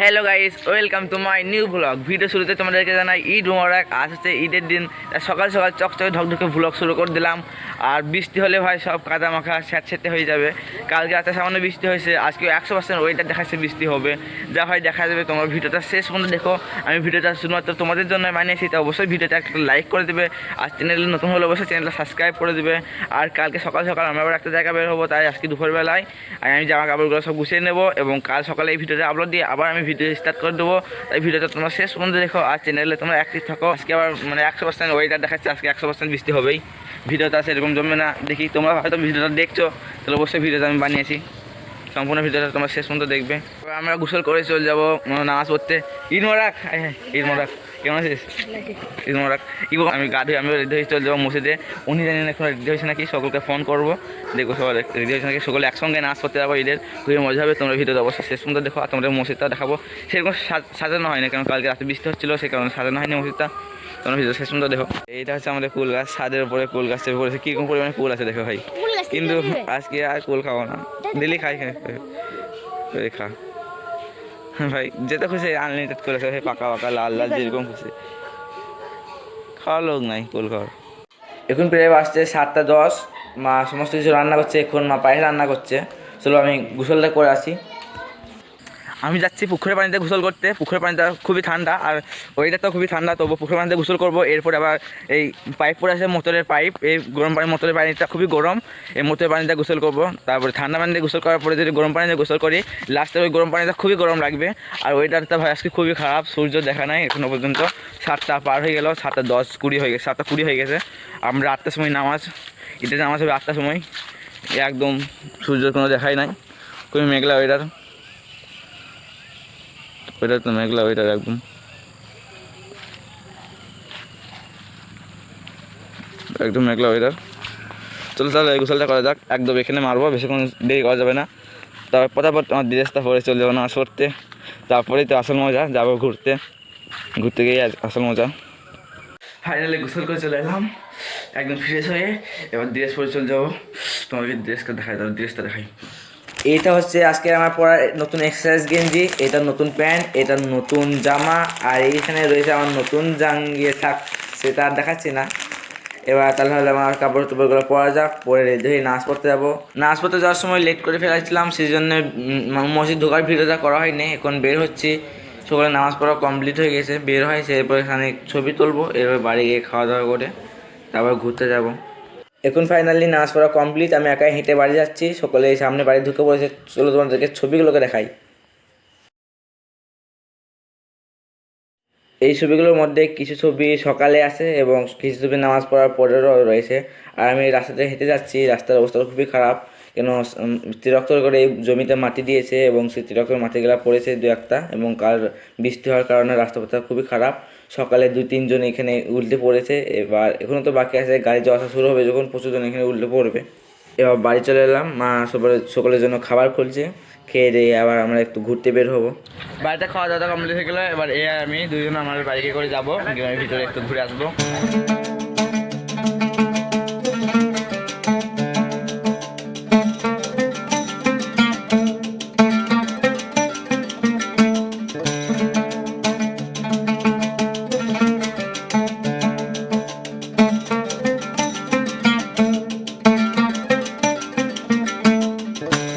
Hello guys, welcome to my new blog. Video শুরুতে তোমাদেরকে জানাই ঈদ মোবারক। আজ হচ্ছে ঈদের দিন, সকাল সকাল চকচকে ঢকঢকে ব্লগ শুরু করে দিলাম। আর বৃষ্টি হলে ভাই সব কাদা মাখা স্যাঁতস্যাঁতে হয়ে যাবে। কালকে রাতে সামান্য বৃষ্টি হয়েছে, আজকে 100% ওয়েদার দেখাচ্ছে বৃষ্টি হবে। যা হয় দেখা যাবে। তোমরা ভিডিওটা শেষ পর্যন্ত দেখো। আমি ভিডিওটা শুধুমাত্র তোমাদের জন্য বানিয়েছি, তো অবশ্যই ভিডিওটা একটা লাইক করে দেবে। আর চ্যানেলে নতুন হলে অবশ্যই চ্যানেলটা সাবস্ক্রাইব করে দেবে। আর কালকে সকাল সকাল আমরা আবার একটা জায়গা বের হবো, তাই আজকে দুপুরবেলায় আমি জামা কাপড়গুলো সব গুছিয়ে নেবো এবং কাল সকালে এই ভিডিওটা আপলোড দিয়ে আবার আমি ভিডিও স্টার্ট করে দেবো। তাই ভিডিওটা তোমরা শেষ পর্যন্ত দেখো আর চ্যানেলে তোমরা অ্যাক্টিভ থাকো। আজকে আবার 100% ওয়েদার দেখাচ্ছে, আজকে 100% বৃষ্টি হবেই। ভিডিওটা সেরকম জমবে না, দেখি তোমরা হয়তো ভিডিওটা দেখছো, তাহলে অবশ্যই ভিডিওটা আমি বানিয়েছি। সম্পূর্ণ ভিডিওটা তোমরা শেষ পর্যন্ত দেখবে। আমরা গোসল করে চলে যাবো নামাজ পড়তে। ঈদ মোবারক। ঈদ মোবারক। কেমন আছিস? ঈদ মোবারক। আমি গা ধুয়ে আমিও রেডি হয়ে চলে যাবো মসজিদে। উনি জানি না এখন রেডি হয়েছে নাকি, সকলকে ফোন করবো, দেখবো সবাই রেডি হয়েছে নাকি। সকলে একসঙ্গে নাচ করতে যাবো ঈদের, খুবই মজা হবে। তোমরা ভিডিওটা অবশ্যই শেষ পর্যন্ত দেখো। আর তোমাদের মসজিদটা দেখাবো। সেরকম সাজানো হয় না, কারণ কালকে রাতে বৃষ্টি হচ্ছিলো, সেই কারণে সাজানো হয়নি মসজিদটা। তোমরা ভিডিও শেষ পর্যন্ত দেখো। এইটা হচ্ছে আমাদের কুল গাছ, ছাদের উপরে কুল গাছ পড়েছে। কীরকম পরিমাণে কুল আছে দেখো ভাই। কিন্তু আজকে আর কুল খাবো না, ডেলি খাই খা ভাই, যেটা খুশি আনলিমিটেড করেছে ভাই, পাকা পাকা লাল লাল যেরকম খুশি খাওয়ার লোক নাই কুল খাওয়ার। এখন প্রায় বাজছে 7:10। মা সমস্ত কিছু রান্না করছে, এখন মা পায়ে রান্না করছে। চলো আমি গোসলটা করে আসি। আমি যাচ্ছি পুকুরের পানিতে গোসল করতে। পুকুরের পানিটা খুবই ঠান্ডা, আর ওইটা খুবই ঠান্ডা, তবু পুকুরের পানিতে গোসল করবো। এরপর আবার এই পাইপ পরে আছে, মোটরের পাইপ। এই গরম পানি, মোটরের পানিটা খুবই গরম, এই মোটরের পানিতে গোসল করবো। তারপরে ঠান্ডা পানিতে গোসল করার পরে যদি গরম পানিতে গোসল করি, লাস্টে ওই গরম পানিটা খুবই গরম লাগবে। আর ওয়েদারটা ভাই আজকে খুবই খারাপ, সূর্য দেখা নাই এখনো পর্যন্ত। 7টা পার হয়ে গেল, 7:10-20 হয়ে গেছে, 7:20 হয়ে গেছে। আমরা 8টার সময় নামাজ, ঈদের নামাজ হবে 8টার সময়। একদম সূর্যের কোনো দেখাই নাই, খুবই মেঘলা ওয়েদার। ওইটা তো মেঘলা ওইটার একদম একদম মেঘলা ওইটার। চলো তাহলে এই গোসলটা করা যাক, একদম এখানে মারবো, বেশিক্ষণ দেরি করা যাবে না। তারপর পটাপট আমার ড্রেসটা পরে চলে যাবো নামাজ পড়তে। তারপরেই তো আসল মজা, যাবো ঘুরতে, ঘুরতে গিয়ে আসল মজা। ফাইনালি গোসল করে চলে এলাম একদম ফ্রেশ হয়ে। এবার ড্রেস পরে চলে যাবো। তোমাকে ড্রেসটা দেখাই, তাহলে ড্রেসটা দেখাই। এইটা হচ্ছে আজকে আমার পরা নতুন এক্সারসাইজ গেঞ্জি, এটা নতুন প্যান্ট, এটা নতুন জামা, আর এইখানে রয়েছে আমার নতুন জাঙ্গিয়ে থাক, সেটা আর দেখাচ্ছি না। এবার তাহলে হলে আমার কাপড় চোপড়গুলো পরা যাক, পরে রেডি হয়ে নাচ পড়তে যাবো। নাচ পড়তে যাওয়ার সময় লেট করে ফেলেছিলাম, সেই জন্য মসজিদ ঢোকার ভিডিওটা করা হয়নি। এখন বের হচ্ছি, সকালে নামাজ পড়া কমপ্লিট হয়ে গেছে, বের হয়েছে। এরপর এখানে ছবি তুলবো, এরপর বাড়ি গিয়ে খাওয়া দাওয়া করে তারপর ঘুরতে যাবো। এখন ফাইনালি নাচ পড়া কমপ্লিট, আমি একাই হেঁটে বাড়ি যাচ্ছি। সকলে এই সামনে বাড়ি ঢুকে পড়েছে। চলো তোমাদেরকে ছবিগুলোকে দেখাই। এই ছবিগুলোর মধ্যে কিছু ছবি সকালে আছে এবং কিছু ছবি নামাজ পড়ার পরেরও রয়েছে। আর আমি রাস্তাতে হেঁটে যাচ্ছি, রাস্তার অবস্থা খুবই খারাপ, কেন তিরক্তর করে এই জমিতে মাটি দিয়েছে এবং সেই তিরক্তর মাটিগুলো পড়েছে দু একটা, এবং কাল বৃষ্টি হওয়ার কারণে রাস্তাপথটা খুবই খারাপ। সকালে 2-3 জন এখানে উল্টে পড়েছে। এবার এখনও তো বাকি আছে, গাড়ি যাওয়া আসা শুরু হবে যখন প্রচুর জন এখানে উল্টে পড়বে। এবার বাড়ি চলে এলাম, মা সকলের জন্য খাবার খুলছে। খেয়ে দিয়ে আবার আমরা একটু ঘুরতে বের হবো। বাড়িতে খাওয়া দাওয়া কমপ্লিট হয়ে গেলো। এবার আর আমি দুজন আমার বাইকে করে যাবো, গ্রামের ভিতরে একটু ঘুরে আসবো।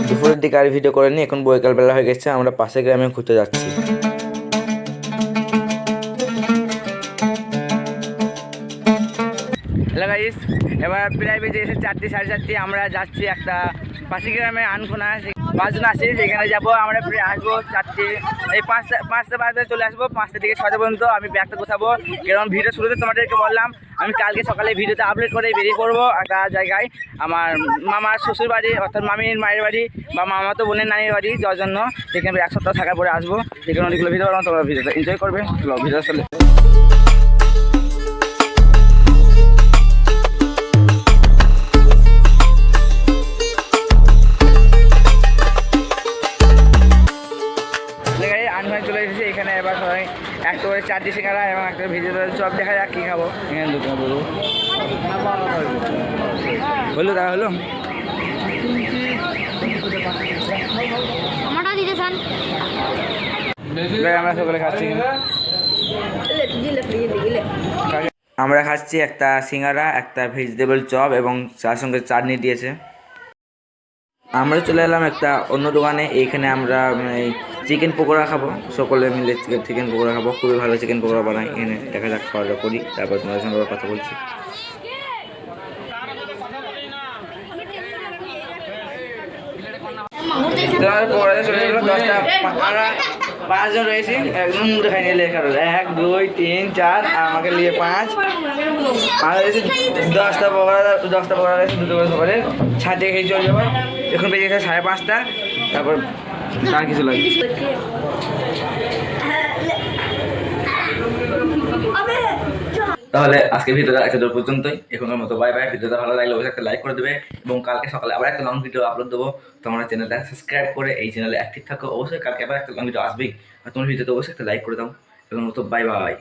দুপুরের দিকে আর ভিডিও করে নি, এখন বৈকালবেলা হয়ে গেছে, আমরা পাশের গ্রামে ঘুরতে যাচ্ছি। হ্যালো গাইস, এবার প্রায় বেজে গেছে 4টে, 4:30। আমরা যাচ্ছি একটা পাশের গ্রামে আনখোনা, 5 জন আছি, সেখানে যাবো। আমরা প্রায় আসবো 4টে, এই 5টা বাজে চলে আসবো। 5টা থেকে 6টা পর্যন্ত আমি ব্যাগটা গোছাবো, কারণ ভিডিও শুরুতে তোমাদেরকে বললাম আমি কালকে সকালে ভিডিওতে আপলোড করে বেরিয়ে পড়বো একটা জায়গায়, আমার মামার শ্বশুর বাড়ি, অর্থাৎ মামির মায়ের বাড়ি বা মামাতো বোনের নানির বাড়ি যাওয়ার জন্য। সেখানে 1 সপ্তাহ থাকার পরে আসবো, সেখানে অনেকগুলো ভিডিও বানাবো, তোমরা ভিডিওটা এনজয় করবে। চলো ভিডিও চলে। চলে এসেছি এখানে। এবার সবাই একটা করে 4 সিঙ্গারা এবং একটা ভেজিটেবল চপ দেখা যাক কী খাবো। এখানে দুটো বলবো হলো, দেখা হলো। আমরা সকলে খাচ্ছি আমরা খাচ্ছি একটা সিঙ্গারা, একটা ভেজিটেবল চপ এবং তার সঙ্গে চাটনি দিয়েছে। আমরা চলে এলাম একটা অন্য দোকানে। এইখানে আমরা চিকেন পকোড়া খাবো, সকলে মিলে চিকেন পকোড়া খাবো। খুবই ভালো চিকেন পকোড়া বানাই এখানে। দেখা যাক খাওয়া দাওয়া করি, তারপর তোমাদের সঙ্গে কথা বলছি। পকোড়া চলে গেলো 10টা। আমরা 5 জন রয়েছি, একদম মুঠে খাই নিয়ে লেখা 1 2 3 4 আর আমাকে নিয়ে 5 আর রয়েছে 10টা পকোড়া। 10টা পকোড়া রয়েছে, 2 করে সকালে ছাঁচে খেয়ে চলে যাবো। এখন বেজে গেছে 5:30। তারপর আর কিছু লাগে। তাহলে আজকে ভিডিওটা এতদূর পর্যন্তই। এখনকার মতো বাই বাই। ভিডিওটা ভালো লাগলে অবশ্যই একটা লাইক করে দেবে এবং কালকে সকালে আবার একটা লং ভিডিও আপলোড দেবো। তোমরা চ্যানেলটা সাবস্ক্রাইব করে এই চ্যানেলে অ্যাক্টিভ থাকো। অবশ্যই কালকে আবার একটা লং ভিডিও আসবেই, আর তোমার ভিডিওতে অবশ্যই একটা লাইক করে দাও। এখনকার মতো বাই বাই।